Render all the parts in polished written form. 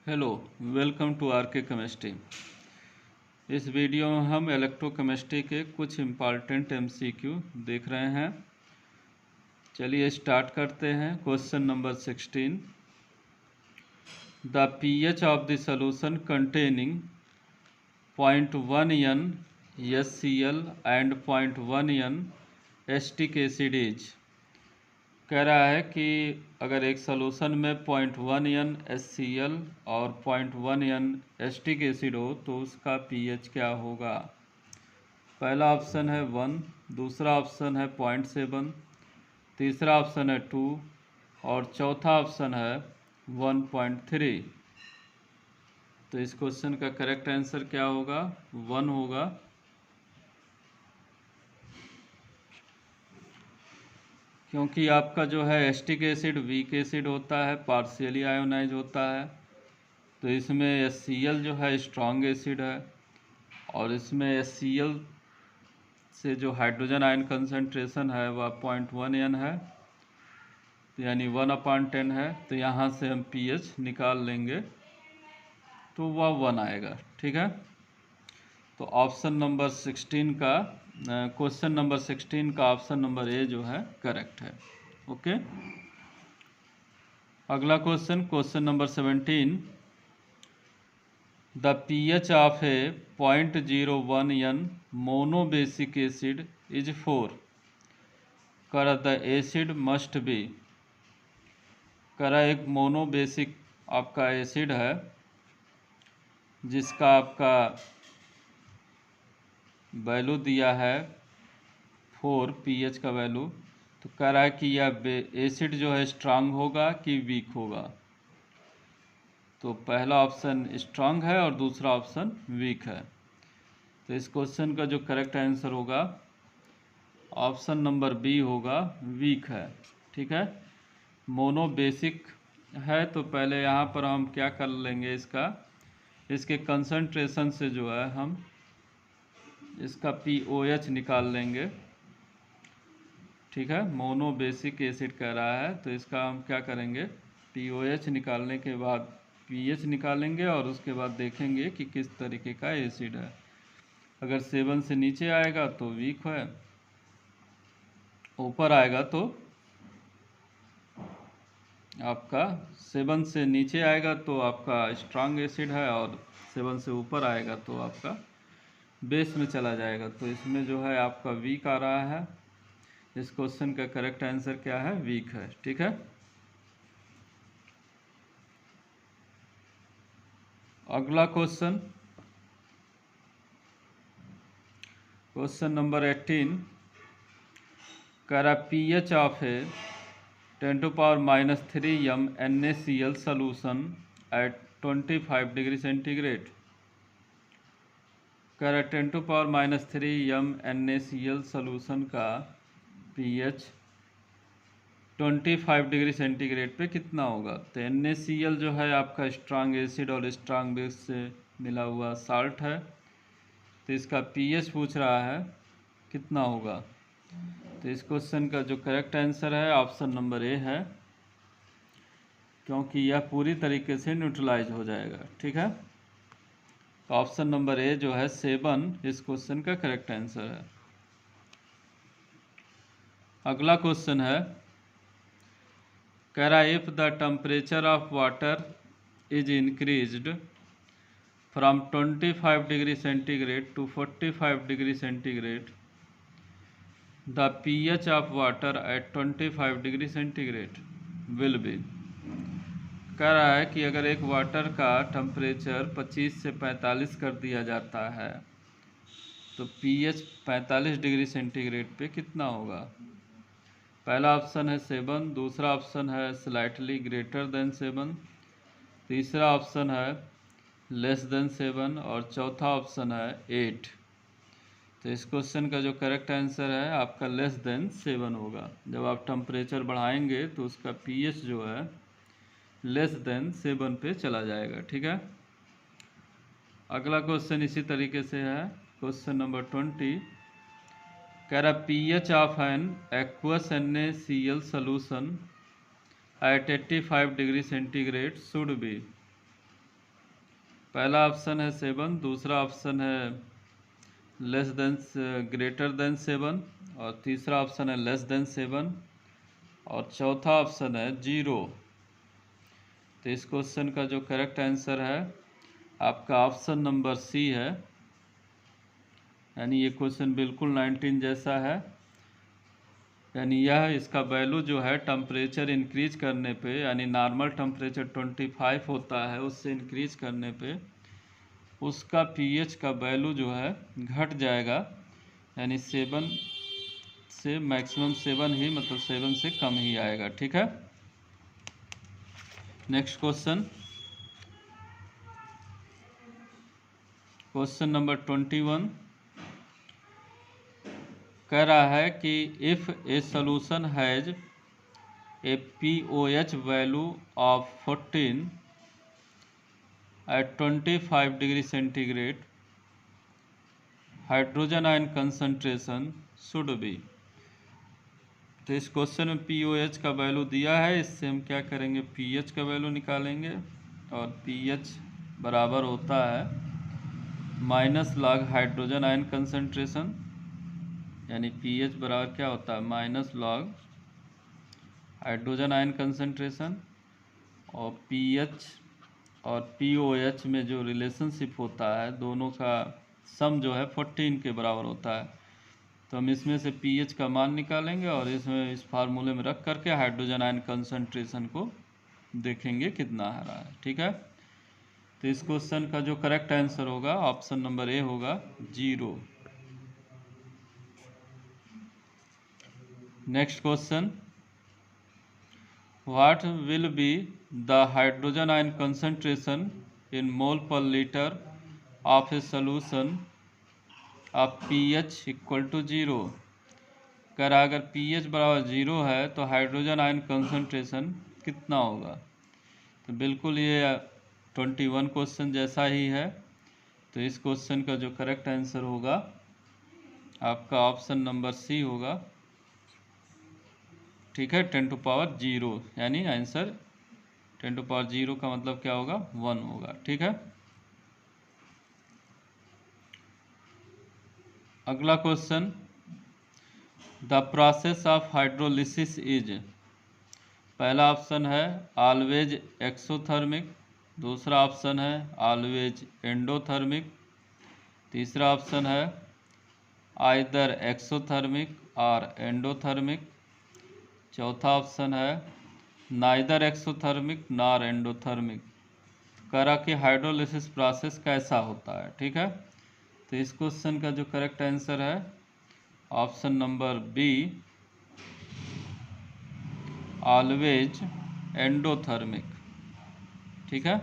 Hello, welcome to are के chemistry. इस video में हम इलेक्ट्रोकेमिस्ट्री के कुछ इम्पॉर्टेंट एमसीक्यू देख रहे हैं। चलिए स्टार्ट करते हैं। Question number 16, the pH of the solution containing 0.1 n HCl and 0.1 n acetic acid is. कह रहा है कि अगर एक सॉल्यूशन में 0.1 n HCl और 0.1 n एसिटिक एसिड हो तो उसका पीएच क्या होगा। पहला ऑप्शन है 1, दूसरा ऑप्शन है 0.7, तीसरा ऑप्शन है 2 और चौथा ऑप्शन है 1.3। तो इस क्वेश्चन का करेक्ट आंसर क्या होगा? 1 होगा। क्योंकि आपका जो है एसिटिक एसिड वीक एसिड होता है, पार्शियली आयोनाइज होता है, तो इसमें HCl जो है स्ट्रॉन्ग एसिड है और इसमें HCl से जो हाइड्रोजन आयन कंसंट्रेशन है वह 0.1 n है, तो यानी 1/10 है। तो यहाँ से हम pH निकाल लेंगे तो वह 1 आएगा। ठीक है, तो ऑप्शन नंबर 16 का क्वेश्चन नंबर 16 का ऑप्शन नंबर ए जो है करेक्ट है। ओके, अगला question number 17, the pH of A 0.01 n monobasic acid is 4 कर द एसिड मस्ट बी। कर एक मोनोबेसिक आपका एसिड है जिसका आपका वैल्यू दिया है 4 pH का वैल्यू, तो कह रहा है कि यह एसिड जो है स्ट्रांग होगा कि वीक होगा। तो पहला ऑप्शन स्ट्रांग है और दूसरा ऑप्शन वीक है। तो इस क्वेश्चन का जो करेक्ट आंसर होगा ऑप्शन नंबर बी होगा, वीक है। ठीक है, मोनोबेसिक है तो पहले यहाँ पर हम क्या कर लेंगे, इसके कंसंट्रेशन से जो है हम इसका POH निकाल लेंगे। ठीक है, मोनोबेसिक एसिड कह रहा है तो इसका हम क्या करेंगे, POH निकालने के बाद pH निकालेंगे और उसके बाद देखेंगे कि किस तरीके का एसिड है। अगर 7 से नीचे आएगा तो वीक है, ऊपर आएगा तो आपका 7 से नीचे आएगा तो आपका स्ट्रांग एसिड है और 7 से ऊपर आएगा तो आपका बेस में चला जाएगा। तो इसमें जो है आपका वीक आ रहा है। इस क्वेश्चन का करेक्ट आंसर क्या है? वीक है। ठीक है, अगला क्वेश्चन नंबर 18, करा pH of A 10⁻³ m NaCl solution at 25 degree centigrade. करा 10⁻³ m NaCl सॉल्यूशन का pH 25 डिग्री सेंटीग्रेड पे कितना होगा। तो NaCl जो है आपका स्ट्रांग एसिड और स्ट्रांग बेस से मिला हुआ साल्ट है, तो इसका pH पूछ रहा है कितना होगा। तो इस क्वेश्चन का जो करेक्ट आंसर है ऑप्शन नंबर ए है, क्योंकि यह पूरी तरीके से न्यूट्रलाइज हो जाएगा। ठीक है, तो ऑप्शन नंबर ए जो है 7 इस क्वेश्चन का करेक्ट आंसर है। अगला क्वेश्चन है, कह रहा if the temperature of water is increased from 25 degree centigrade to 45 degree centigrade the pH of water at 25 degree centigrade will be. कह रहा है कि अगर एक वाटर का टेम्परेचर 25 से 45 कर दिया जाता है तो pH 45 डिग्री सेंटीग्रेड पे कितना होगा। पहला ऑप्शन है 7, दूसरा ऑप्शन है स्लाइटली ग्रेटर देन 7, तीसरा ऑप्शन है लेस देन 7 और चौथा ऑप्शन है 8। तो इस क्वेश्चन का जो करेक्ट आंसर है आपका लेस देन 7 होगा। जब आप टेम्परेचर बढ़ाएंगे तो उसका pH जो है लेस देन 7 पे चला जाएगा। ठीक है, अगला क्वेश्चन इसी तरीके से है। क्वेश्चन नंबर 20, कह रहा pH of an aqueous NaCl solution at 85 degree centigrade should be. पहला ऑप्शन है 7, दूसरा ऑप्शन है लेस देन ग्रेटर देन 7, और तीसरा ऑप्शन है लेस देन 7, और चौथा ऑप्शन है 0। तो इस क्वेश्चन का जो करेक्ट आंसर है आपका ऑप्शन नंबर सी है, यानी ये क्वेश्चन बिल्कुल 19 जैसा है। यानी यह इसका वैल्यू जो है टेम्परेचर इंक्रीज करने पे, यानी नॉर्मल टेम्परेचर 25 होता है, उससे इंक्रीज करने पे उसका पीएच का वैल्यू जो है घट जाएगा, यानी 7 से मैक्सिमम 7 ही, मतलब 7 से कम ही आएगा। ठीक है, नेक्स्ट क्वेश्चन, क्वेश्चन नंबर 21 कह रहा है कि if a solution has a pOH value of 14 at 25 degree centigrade, hydrogen ion concentration should be. तो इस क्वेश्चन में pOH का वैल्यू दिया है, इससे हम क्या करेंगे, pH का वैल्यू निकालेंगे, और pH बराबर होता है minus log hydrogen ion concentration, यानी pH बराबर क्या होता है, minus log hydrogen ion concentration, और pH और pOH में जो रिलेशनशिप होता है दोनों का सम जो है 14 के बराबर होता है। तो हम इसमें से pH का मान निकालेंगे और इसमें इस फार्मूले में रख करके हाइड्रोजन आयन कंसंट्रेशन को देखेंगे कितना आ रहा है। ठीक है, तो इस क्वेश्चन का जो करेक्ट आंसर होगा ऑप्शन नंबर ए होगा 0। Next question, what will be the hydrogen ion concentration in mole per liter of a solution of pH equal to 0। कर अगर pH बराबर 0 है तो हाइड्रोजन आयन कंसंट्रेशन कितना होगा। तो बिल्कुल ये 21 क्वेश्चन जैसा ही है। तो इस क्वेश्चन का जो करेक्ट आंसर होगा आपका ऑप्शन नंबर सी होगा। ठीक है, 10⁻�0, यानी आंसर 10⁻�0 का मतलब क्या होगा, 1 होगा। ठीक है, अगला question, the process of hydrolysis is. पहला ऑप्शन है ऑलवेज एक्सोथर्मिक, दूसरा ऑप्शन है ऑलवेज एंडोथर्मिक, तीसरा ऑप्शन है आइदर एक्सोथर्मिक और एंडोथर्मिक, चौथा ऑप्शन है नाइदर एक्सोथर्मिक नॉर एंडोथर्मिक। करा कि हाइड्रोलिसिस प्रोसेस कैसा होता है। ठीक है, तो इस क्वेश्चन का जो करेक्ट आंसर है option number B, always endothermic. ठीक है,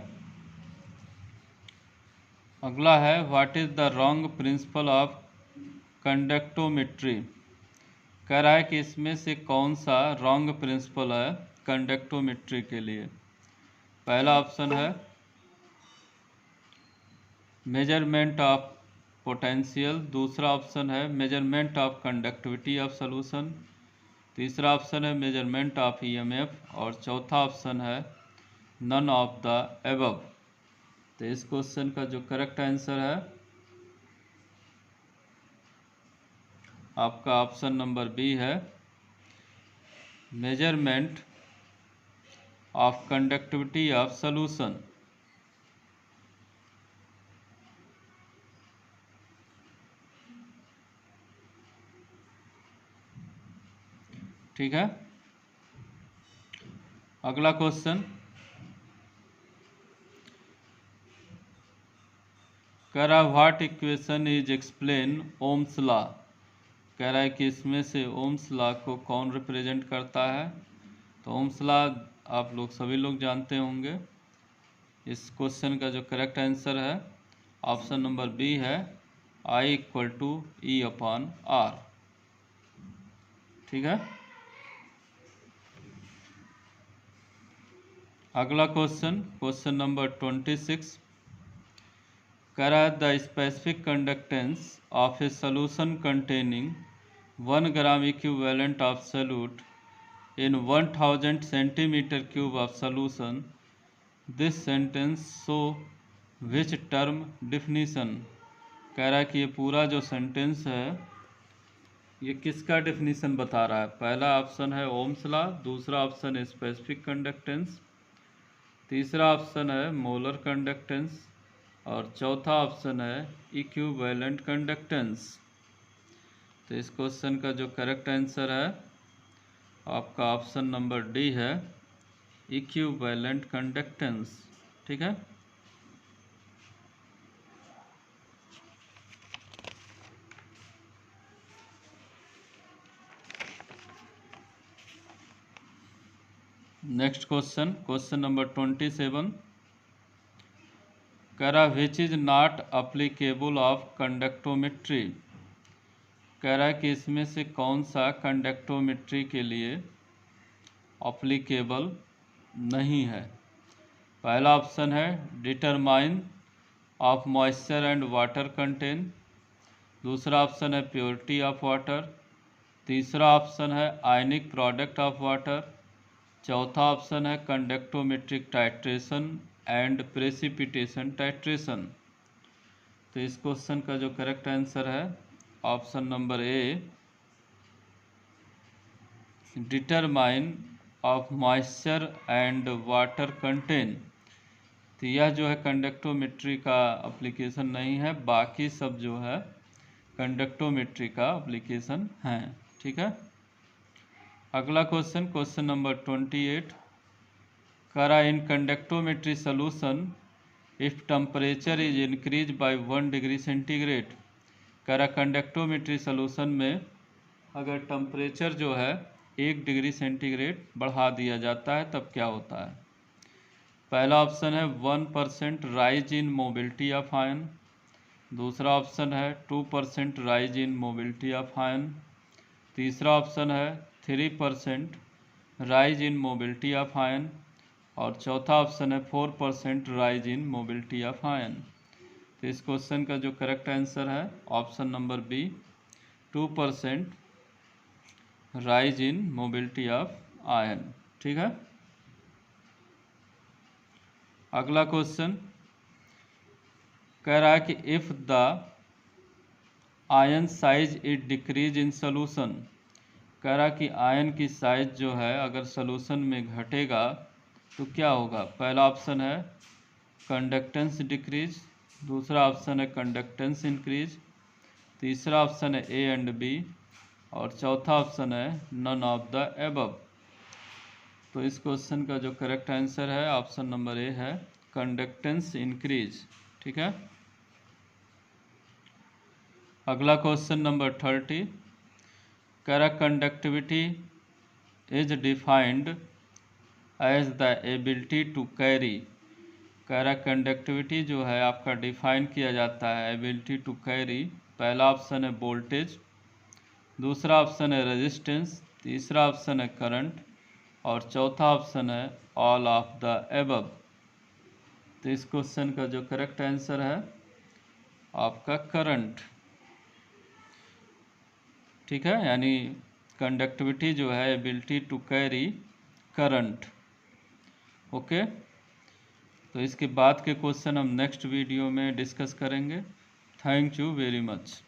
अगला है what is the wrong principle of conductometry. कह रहा है कि इसमें से कौन सा रॉन्ग प्रिंसिपल है कंडक्टोमेट्री के लिए। पहला ऑप्शन है मेजरमेंट ऑफ पोटेंशियल, दूसरा ऑप्शन है measurement of conductivity of solution, तीसरा ऑप्शन है मेजरमेंट ऑफ ईएमएफ, और चौथा ऑप्शन है नन ऑफ द एबव। तो इस क्वेश्चन का जो करेक्ट आंसर है आपका ऑप्शन नंबर बी है, measurement of conductivity of solution. ठीक है, अगला क्वेश्चन, कह रहा what equation is explain Ohm's law. कह रहा है कि इसमें से ओम्स लॉ को कौन रिप्रेजेंट करता है। तो ओम्स लॉ आप लोग सभी लोग जानते होंगे। इस क्वेश्चन का जो करेक्ट आंसर है ऑप्शन नंबर बी है, I = E/R। ठीक है, अगला क्वेश्चन, क्वेश्चन नंबर 26 कह रहा है the specific conductance of a solution containing 1 gram equivalent of solute in 1000 centimeter cube of solution। This sentence show which term definition, कह रहा है कि ये पूरा जो सेंटेंस है ये किसका डिफिनीशन बता रहा है। पहला ऑप्शन है ओम्स लॉ, दूसरा ऑप्शन है स्पेसिफिक कंडक्टेंस, तीसरा ऑप्शन है मोलर कंडक्टेंस और चौथा ऑप्शन है इक्विवेलेंट कंडक्टेंस। तो इस क्वेश्चन का जो करेक्ट आंसर है आपका ऑप्शन नंबर डी है, इक्विवेलेंट कंडक्टेंस। ठीक है। नेक्स्ट क्वेश्चन, क्वेश्चन नंबर 27, कह रहा which is not applicable of conductometry, कह रहा है कि इसमें से कौन सा कंडक्टोमेट्री के लिए अप्लीकेबल नहीं है। पहला ऑप्शन है determine of moisture and water content, दूसरा ऑप्शन है प्योरिटी ऑफ वाटर, तीसरा ऑप्शन है आयनिक प्रोडक्ट ऑफ वाटर, चौथा ऑप्शन है conductometric titration and precipitation titration. तो इस क्वेश्चन का जो करेक्ट आंसर है option number A, determine of moisture and water content. तो यह जो है कंडक्टोमेट्री का एप्लीकेशन नहीं है, बाकी सब जो है कंडक्टोमेट्री का एप्लीकेशन है। ठीक है। अगला क्वेश्चन, क्वेश्चन नंबर 28, करा in conductometry solution if temperature is increase by 1 degree centigrade, करा कंडक्टोमेट्री सोल्यूशन में अगर टेम्परेचर जो है 1 डिग्री सेंटीग्रेड बढ़ा दिया जाता है तब क्या होता है। पहला ऑप्शन है 1% rise in mobility of ion, दूसरा ऑप्शन है 2% rise in mobility of ion, तीसरा ऑप्शन है 3% rise in mobility of ion और चौथा ऑप्शन है 4% rise in mobility of ion. तो इस क्वेश्चन का जो करेक्ट आंसर है option number B, 2% rise in mobility of ion. ठीक है। अगला क्वेश्चन कह रहा है कि if the ion size is decrease in solution, कह रहा कि आयन की साइज जो है अगर सोल्यूशन में घटेगा तो क्या होगा। पहला ऑप्शन है कंडक्टेंस डिक्रीज, दूसरा ऑप्शन है कंडक्टेंस इंक्रीज, तीसरा ऑप्शन है ए एंड बी और चौथा ऑप्शन है नन ऑफ द एबव। तो इस क्वेश्चन का जो करेक्ट आंसर है ऑप्शन नंबर ए है, कंडक्टेंस इंक्रीज। ठीक है। अगला क्वेश्चन नंबर 30, कह रहा conductivity is defined as the ability to carry, कह रहा कंडक्टिविटी जो है आपका डिफाइन किया जाता है एबिलिटी टू कैरी। पहला ऑप्शन है वोल्टेज, दूसरा ऑप्शन है रेजिस्टेंस, तीसरा ऑप्शन है करंट और चौथा ऑप्शन है ऑल ऑफ द एबव। तो इस क्वेश्चन का जो करेक्ट आंसर है आपका करंट। ठीक है, यानी कंडक्टिविटी जो है ability to carry current. Okay, तो इसके बाद के क्वेश्चन हम नेक्स्ट वीडियो में डिस्कस करेंगे। Thank you very much.